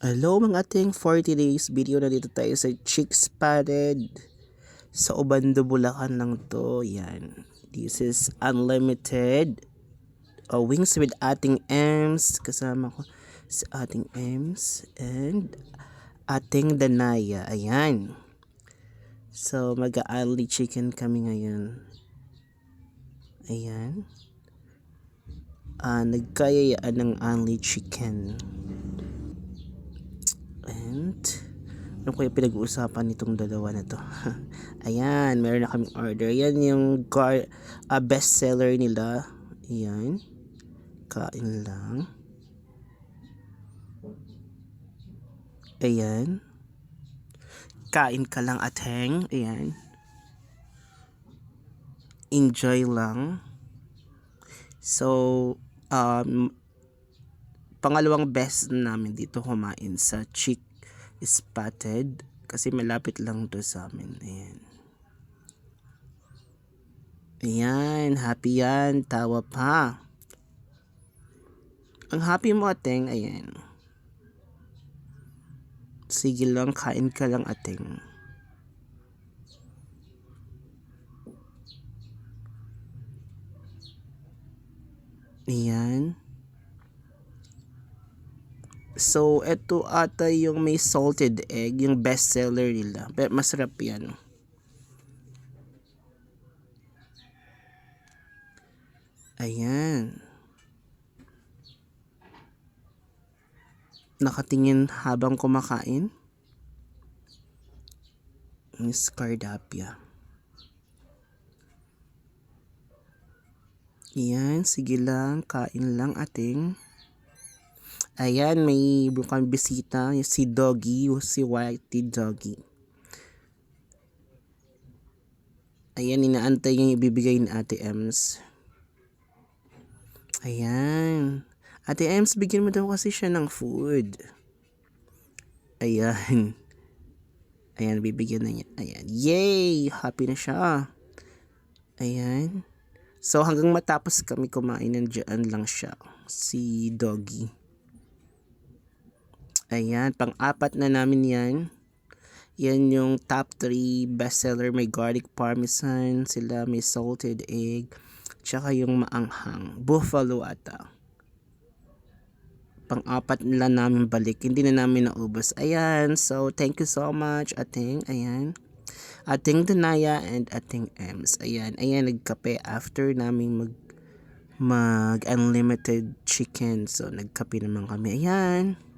Hello mga ating 40 days video na dito tayo sa Chicks Spotted sa Obando, Bulacan lang to. Yan. This is unlimited wings with ating Ems. Kasama ko si ating Ems and ating Danaya. Ayan. So mag-only chicken kami ngayon. Ayan. Nagkayayaan ng only chicken. And ano ko yung pinag-uusapan nitong dalawa na to? Ayan, meron na kaming order. Yan yung best seller nila. Ayan. Kain lang. Ayan. Kain ka lang ateng. Ayan. Enjoy lang. So, pangalawang best namin dito kumain sa Chicks Spotted kasi malapit lang to sa amin. Ayan. Ayan, happy yan, tawa pa. Ang happy mo ateng, ayan. Sige lang, kain ka lang ateng. Ayan. So, eto ata yung may salted egg, yung best seller nila. Pero masarap yan. Ayan. Nakatingin habang kumakain. Miss Cardapia. Ayan, sige lang, kain lang ating. Ayan, may bukan bisita, si Doggy, si Whitey Doggy. Ayan, inaantay yung ibibigay ni Ate Ems. Ayan. Ate Ems, bigyan mo daw kasi siya ng food. Ayan. Ayan, bibigyan na niya. Ayan. Yay! Happy na siya. Ayan. So, hanggang matapos kami kumain, nandiyan lang siya. Si Doggy. Ayan, pang-apat na namin yan. Yan yung top 3 bestseller. May garlic parmesan, sila may salted egg, tsaka yung maanghang. Buffalo ata. Pang-apat nila namin balik. Hindi na namin naubos. Ayan, so thank you so much, ating. Ayan. Ating Danaya and ating Ems. Ayan, ayan, nagkape after namin mag unlimited chicken. So, nagkape naman kami. Ayan.